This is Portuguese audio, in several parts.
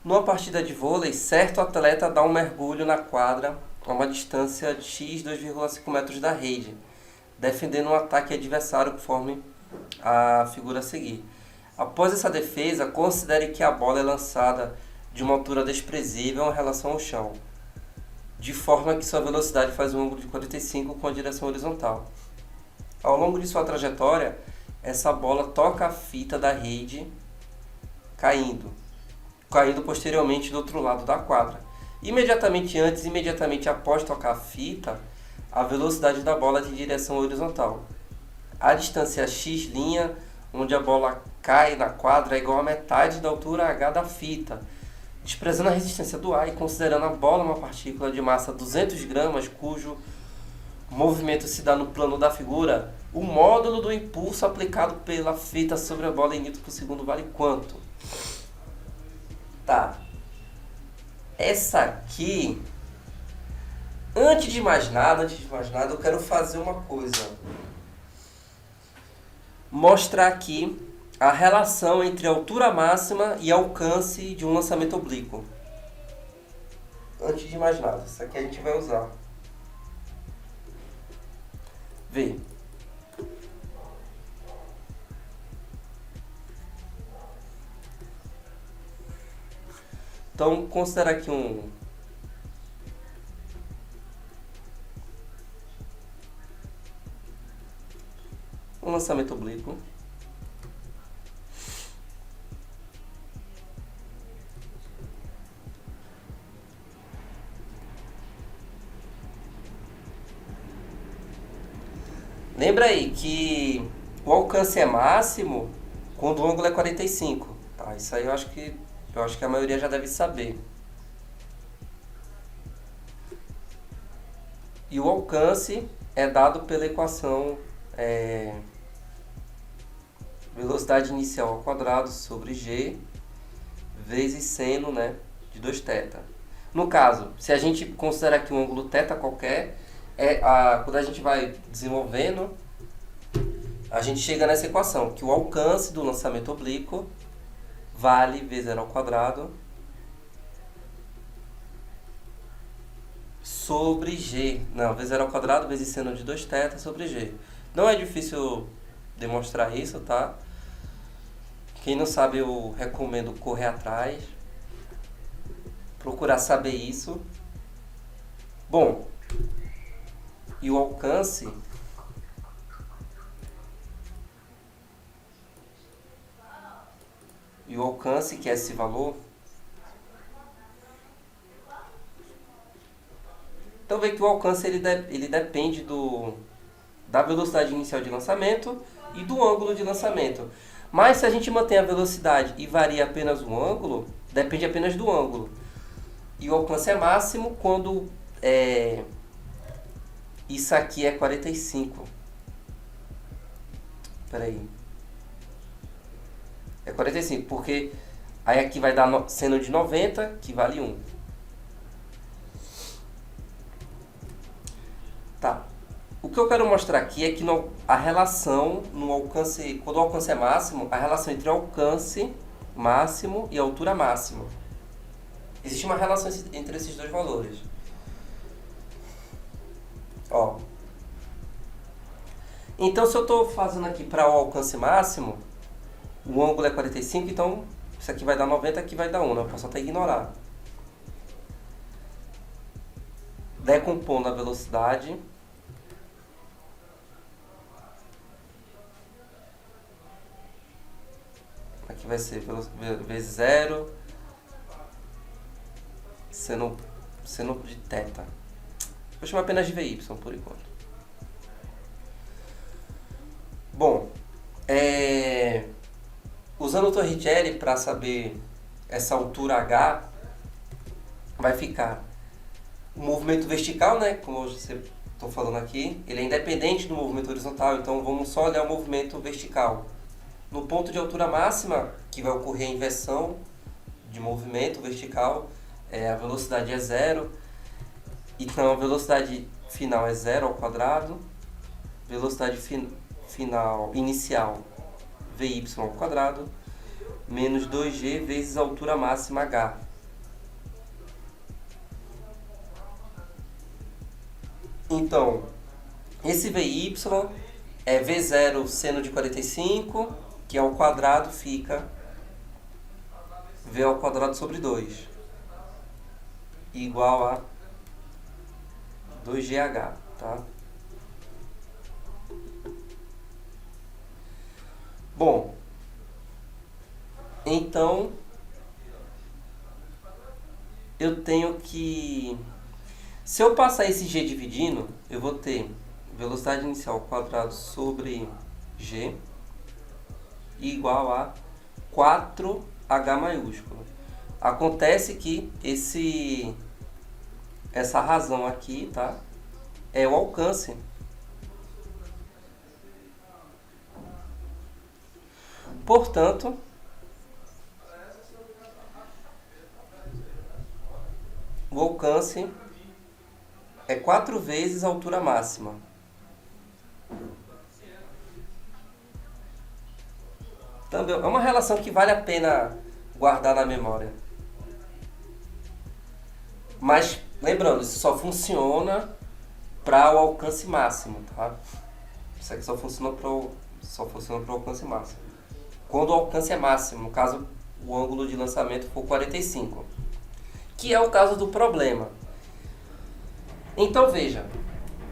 Numa partida de vôlei, certo atleta dá um mergulho na quadra a uma distância de x 2,5 metros da rede, defendendo um ataque adversário conforme a figura a seguir. Após essa defesa, considere que a bola é lançada de uma altura desprezível em relação ao chão, de forma que sua velocidade faz um ângulo de 45 com a direção horizontal. Ao longo de sua trajetória, essa bola toca a fita da rede, caindo posteriormente do outro lado da quadra. Imediatamente antes e imediatamente após tocar a fita, a velocidade da bola é de direção horizontal. A distância x', onde a bola cai na quadra, é igual a metade da altura h da fita. Desprezando a resistência do ar e considerando a bola uma partícula de massa 200 gramas, cujo movimento se dá no plano da figura, o módulo do impulso aplicado pela fita sobre a bola em newton por segundo vale quanto? Tá. Essa aqui, antes de mais nada, eu quero fazer uma coisa. Mostrar aqui a relação entre a altura máxima e alcance de um lançamento oblíquo. Antes de mais nada, isso aqui a gente vai usar. Vê. Então, considerar aqui um lançamento oblíquo. Lembra aí que o alcance é máximo quando o ângulo é 45. Tá, isso aí eu acho que a maioria já deve saber. E o alcance é dado pela equação velocidade inicial ao quadrado sobre g vezes seno, né, de 2θ. No caso, se a gente considerar aqui um ângulo θ qualquer, quando a gente vai desenvolvendo, a gente chega nessa equação, que o alcance do lançamento oblíquo vale v0 ao quadrado sobre g. Não, v0 ao quadrado vezes seno de 2θ sobre g. Não é difícil demonstrar isso, tá? Quem não sabe, eu recomendo correr atrás, procurar saber isso. Bom, e o alcance que é esse valor, então vê que o alcance ele depende da velocidade inicial de lançamento e do ângulo de lançamento. Mas se a gente mantém a velocidade e varia apenas o ângulo, depende apenas do ângulo. E o alcance é máximo quando isso aqui é 45. Espera aí. É 45, porque aí aqui vai dar seno de 90, que vale 1. Tá. O que eu quero mostrar aqui é que a relação no alcance, quando o alcance é máximo, a relação entre o alcance máximo e a altura máxima. Existe uma relação entre esses dois valores. Ó. Então, se eu estou fazendo aqui para o alcance máximo, o ângulo é 45, então isso aqui vai dar 90, aqui vai dar 1, né? Eu posso até ignorar. Decompondo a velocidade, aqui vai ser vezes 0 seno de θ. Vou chamar apenas de VY por enquanto. Bom, usando o Torricelli para saber essa altura H, vai ficar o movimento vertical, né, como eu estou falando aqui, ele é independente do movimento horizontal, então vamos só olhar o movimento vertical. No ponto de altura máxima, que vai ocorrer a inversão de movimento vertical, a velocidade é 0, então a velocidade final é 0 ao quadrado, velocidade final inicial vy ao quadrado, menos 2g vezes a altura máxima h. Então, esse VY é V0 seno de 45, que ao quadrado fica V ao quadrado sobre 2, igual a 2GH, tá? Bom, então eu tenho que... Se eu passar esse G dividindo, eu vou ter velocidade inicial ao quadrado sobre G igual a 4H maiúsculo. Acontece que essa razão aqui, tá, é o alcance. Portanto, o alcance é 4 vezes a altura máxima. Também é uma relação que vale a pena guardar na memória. Mas, lembrando, isso só funciona para o alcance máximo, tá? Isso aqui só funciona para o alcance máximo. Quando o alcance é máximo, no caso, o ângulo de lançamento for 45, que é o caso do problema. Então, veja,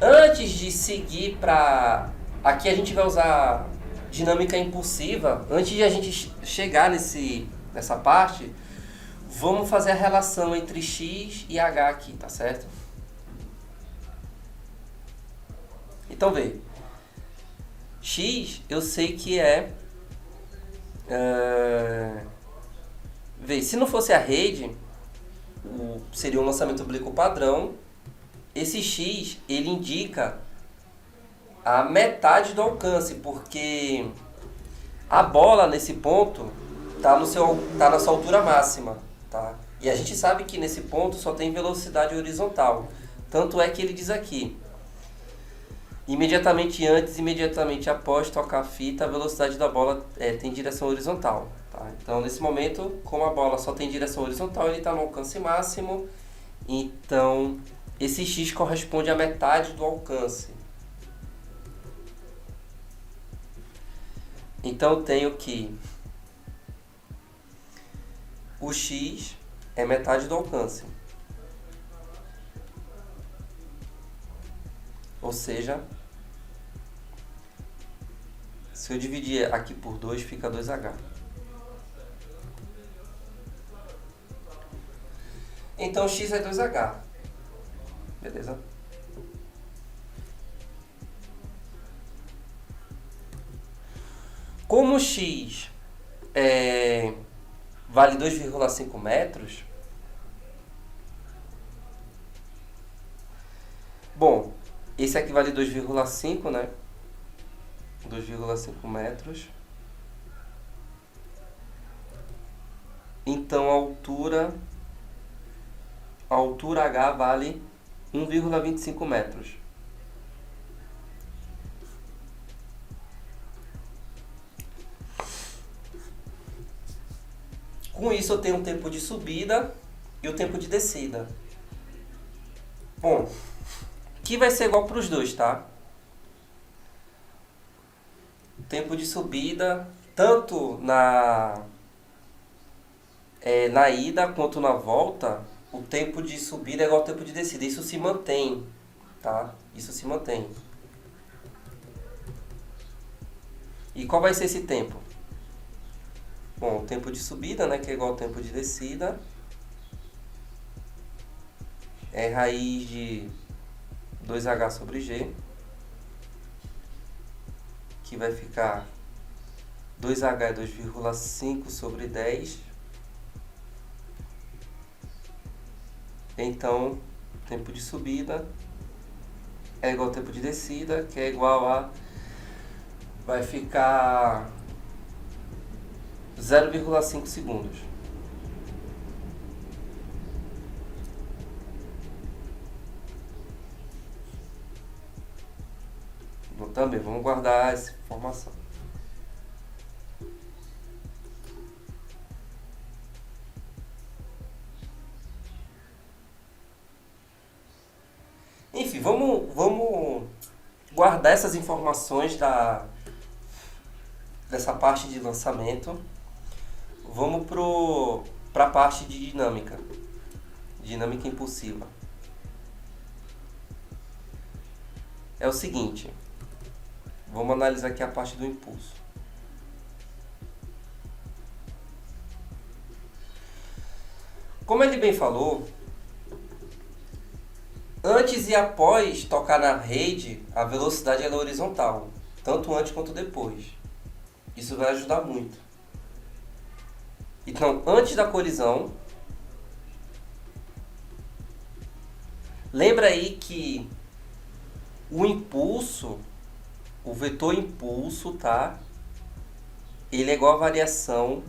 antes de seguir para... Aqui a gente vai usar dinâmica impulsiva. Antes de a gente chegar nessa parte, vamos fazer a relação entre x e h aqui, tá certo? Então, veja, x eu sei que veja, se não fosse a rede, seria um lançamento oblíquo padrão. Esse x, ele indica a metade do alcance, porque a bola nesse ponto tá na sua altura máxima, tá? E a gente sabe que nesse ponto só tem velocidade horizontal. Tanto é que ele diz aqui: imediatamente antes e imediatamente após tocar a fita, a velocidade da bola tem direção horizontal, tá? Então, nesse momento, como a bola só tem direção horizontal, ele está no alcance máximo. Então, esse x corresponde à metade do alcance. Então, eu tenho que o x é metade do alcance. Ou seja, se eu dividir aqui por 2, fica 2h. Então, x é 2h. Beleza? Como x vale 2,5 metros, bom, esse aqui vale 2,5, né? 2,5 metros. Então, a altura H vale 1,25 metros. Com isso, eu tenho o tempo de subida e o tempo de descida. Bom, que vai ser igual para os dois, tá? O tempo de subida, tanto na ida quanto na volta, o tempo de subida é igual ao tempo de descida. Isso se mantém, tá? Isso se mantém. E qual vai ser esse tempo? Bom, o tempo de subida, né, que é igual ao tempo de descida, é raiz de 2h sobre g, que vai ficar 2h é 2,5 sobre 10. Então, tempo de subida é igual ao tempo de descida, que é igual a... vai ficar 0,5 segundos. Bom, também vamos guardar essa informação. Enfim, Enfim, vamos guardar essas informações dessa parte de lançamento. Vamos para a parte de dinâmica impulsiva. É o seguinte, vamos analisar aqui a parte do impulso. Como ele bem falou, antes e após tocar na rede, a velocidade ela é horizontal, tanto antes quanto depois. Isso vai ajudar muito. Então, antes da colisão, lembra aí que o impulso, o vetor impulso, tá? Ele é igual à variação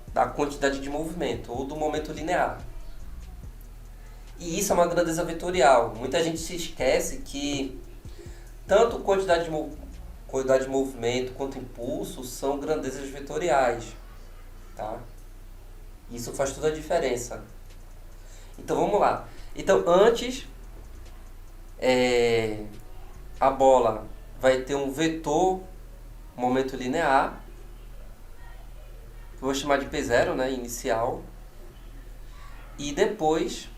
da quantidade de movimento ou do momento linear. E isso é uma grandeza vetorial. Muita gente se esquece que tanto quantidade de movimento quanto impulso são grandezas vetoriais, tá? Isso faz toda a diferença. Então vamos lá. Então antes a bola vai ter um vetor momento linear, que eu vou chamar de P0, né, inicial, e depois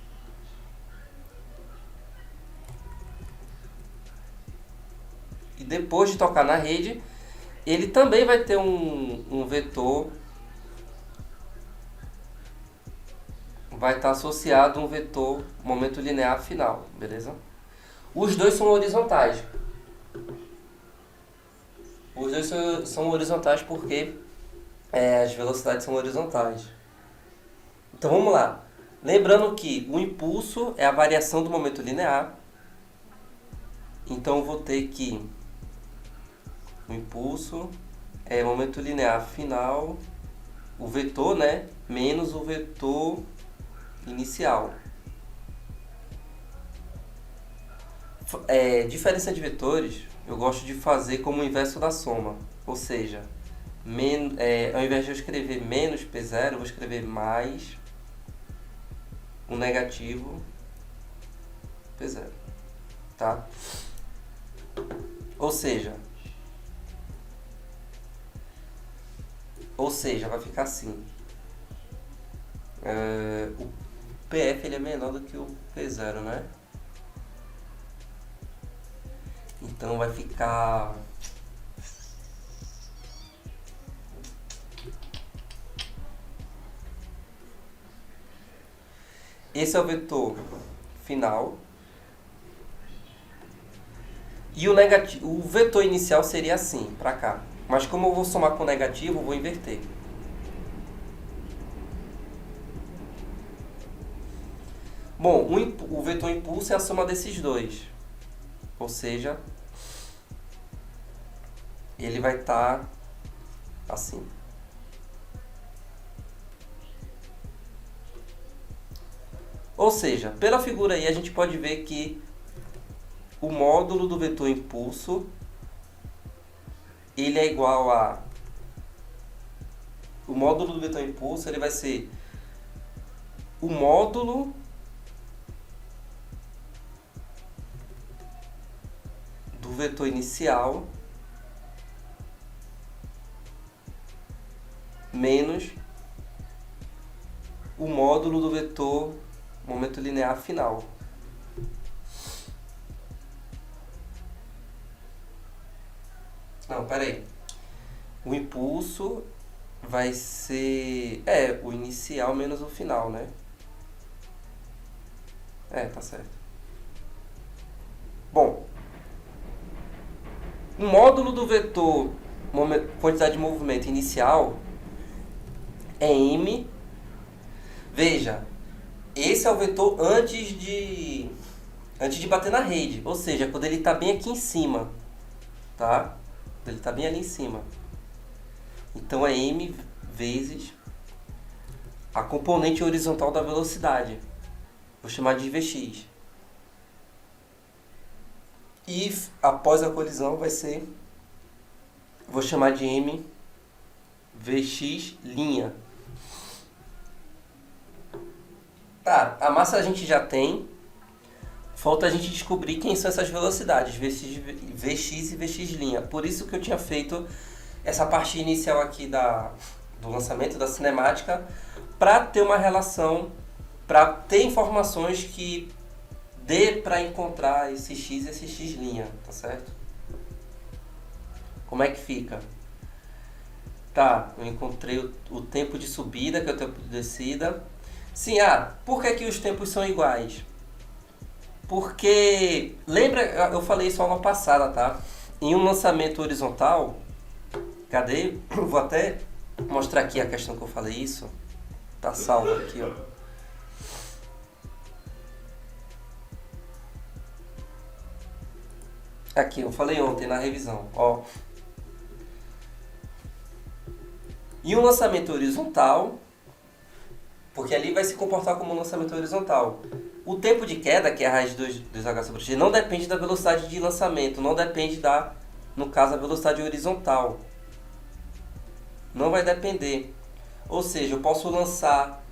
de tocar na rede, ele também vai ter um vetor, vai estar associado a um vetor momento linear final, beleza? Os dois são horizontais. Os dois são horizontais porque as velocidades são horizontais. Então vamos lá. Lembrando que o impulso é a variação do momento linear. Então eu vou ter que o impulso é momento linear final, o vetor, né, menos o vetor inicial. Diferença de vetores, eu gosto de fazer como o inverso da soma. Ou seja, ao invés de eu escrever menos P0, eu vou escrever mais um negativo P0. Tá? Ou seja, vai ficar assim. O PF ele é menor do que o P0, né? Então vai ficar... Esse é o vetor final. E o vetor inicial seria assim, para cá. Mas como eu vou somar com negativo, eu vou inverter. Bom, o vetor impulso é a soma desses dois. Ou seja, ele vai estar assim. Ou seja, pela figura aí a gente pode ver que o módulo do vetor impulso ele é igual a... O módulo do vetor impulso ele vai ser o módulo do vetor inicial menos o módulo do vetor momento linear final. Não, peraí. O impulso vai ser... o inicial menos o final, né? Tá certo. Bom, o módulo do vetor quantidade de movimento inicial é m. Veja, esse é o vetor antes de bater na rede, ou seja, quando ele está bem aqui em cima, tá? Quando ele está bem ali em cima. Então é m vezes a componente horizontal da velocidade. Vou chamar de Vx. E após a colisão vai ser... Vou chamar de m Vx'. Tá, a massa a gente já tem. falta a gente descobrir quem são essas velocidades, Vx e Vx'. Por isso que eu tinha feito essa parte inicial aqui do lançamento da cinemática, para ter uma relação, para ter informações que dê para encontrar esse x e esse x', tá certo? Como é que fica? Tá, eu encontrei o tempo de subida, que é o tempo de descida. Sim, por que os tempos são iguais? Porque, lembra, eu falei isso aula passada, tá? Em um lançamento horizontal, cadê? Vou até mostrar aqui a questão que eu falei isso. Tá salvo aqui, ó. Aqui, eu falei ontem na revisão, ó. Em um lançamento horizontal, porque ali vai se comportar como um lançamento horizontal. O tempo de queda, que é a raiz de 2h sobre g, não depende da velocidade de lançamento, não depende no caso, a velocidade horizontal. Não vai depender. Ou seja, eu posso lançar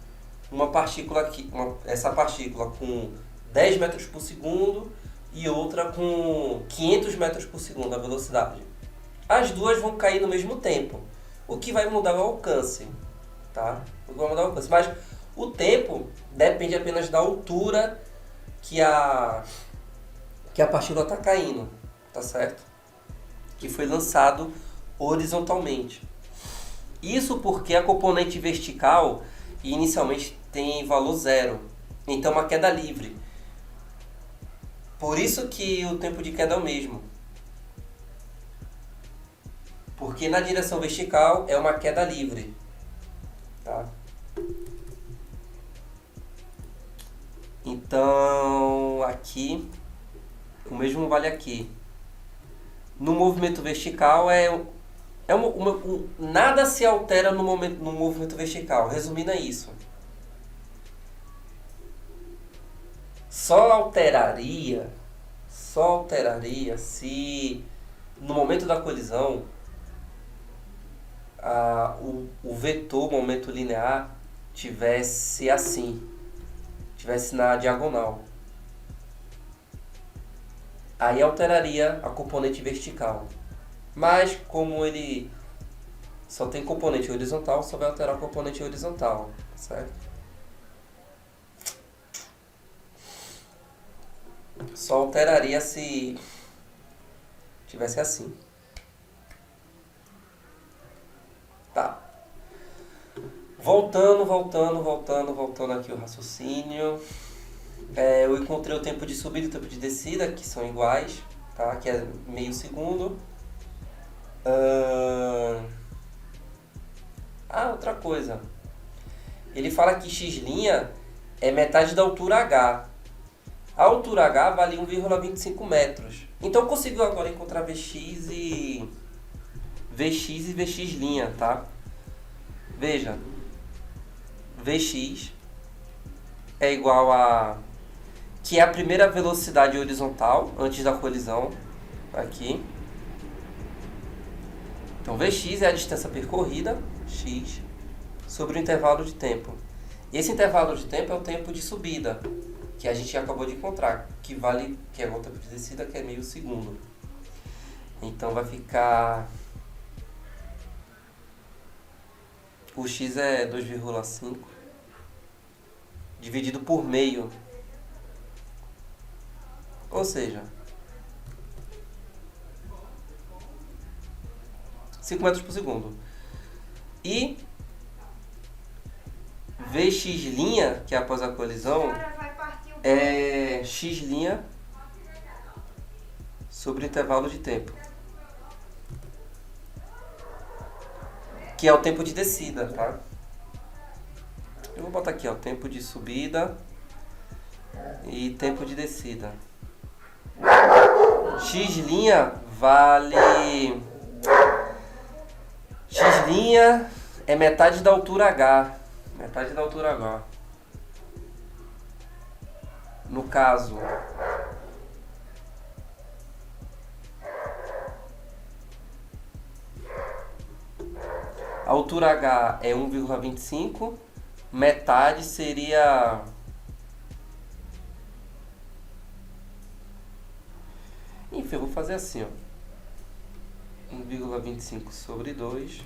uma partícula aqui, essa partícula com 10 metros por segundo e outra com 500 metros por segundo a velocidade. As duas vão cair no mesmo tempo. O que vai mudar é o alcance, tá? O que vai mudar é o alcance. Mas o tempo depende apenas da altura que a partícula está caindo, tá certo? Que foi lançado horizontalmente. Isso porque a componente vertical inicialmente tem valor zero. Então é uma queda livre. Por isso que o tempo de queda é o mesmo. Porque na direção vertical é uma queda livre. Tá? Então aqui, o mesmo vale aqui. No movimento vertical nada se altera no movimento vertical. Resumindo é isso. Só alteraria se no momento da colisão o vetor momento linear tivesse assim, tivesse na diagonal. Aí alteraria a componente vertical. Mas como ele só tem componente horizontal, só vai alterar a componente horizontal, certo? Só alteraria se tivesse assim. Tá. Voltando aqui o raciocínio. Eu encontrei o tempo de subida e o tempo de descida, que são iguais, tá? Que é meio segundo. Outra coisa. Ele fala que x' é metade da altura h. A altura h vale 1,25 metros. Então eu consigo agora encontrar Vx e Vx', tá? Veja. Vx é igual a... que é a primeira velocidade horizontal antes da colisão. Aqui. Então Vx é a distância percorrida, x, sobre o intervalo de tempo. E esse intervalo de tempo é o tempo de subida, que a gente acabou de encontrar, que é o tempo de descida, que é meio segundo. Então vai ficar... o x é 2,5 dividido por meio. Ou seja, 5 metros por segundo. E Vx', que é após a colisão, é x' sobre o intervalo de tempo, que é o tempo de descida, tá? Eu vou botar aqui, ó, tempo de subida e tempo de descida. X' vale... x' é metade da altura h. Metade da altura h. No caso, a altura h é 1,25. Metade seria vamos fazer assim, ó. 1,25 sobre 2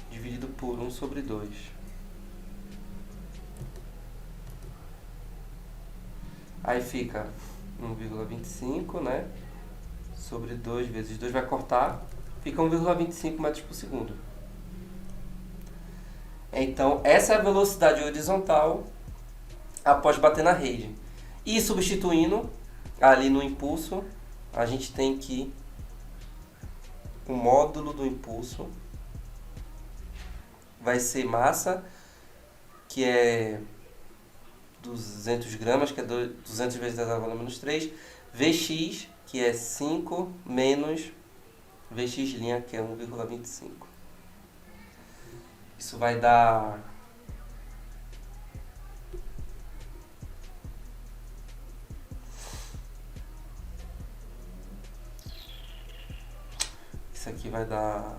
dividido por 1 sobre 2. Aí fica 1,25, né? Sobre 2 vezes 2 vai cortar, fica 1,25 metros por segundo. Então, essa é a velocidade horizontal após bater na rede. E substituindo ali no impulso, a gente tem que o módulo do impulso vai ser massa, que é 200 gramas, que é 200 vezes 10 elevado a menos 3, Vx, que é 5, menos Vx', que é 1,25. Isso vai dar... Isso aqui vai dar...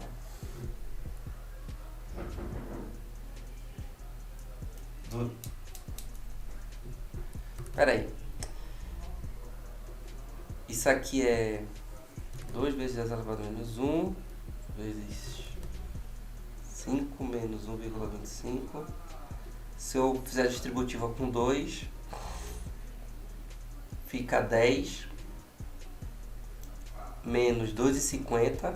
Pera aí. Isso aqui é 2 vezes 10 elevado a menos 1 vezes 5 menos 1,25. Se eu fizer a distributiva com 2, fica 10 menos 2,50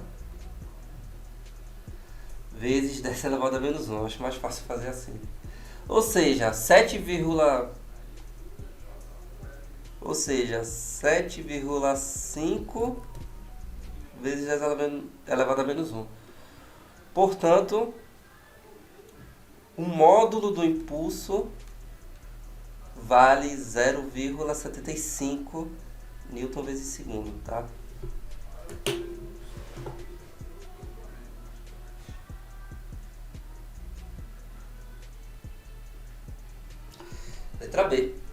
vezes 10 elevado a menos 1. Acho mais fácil fazer assim. Ou seja, 7,5 vezes 10 elevado a menos 1. Portanto, o módulo do impulso vale 0,75 Newton vezes segundo, tá? Letra B.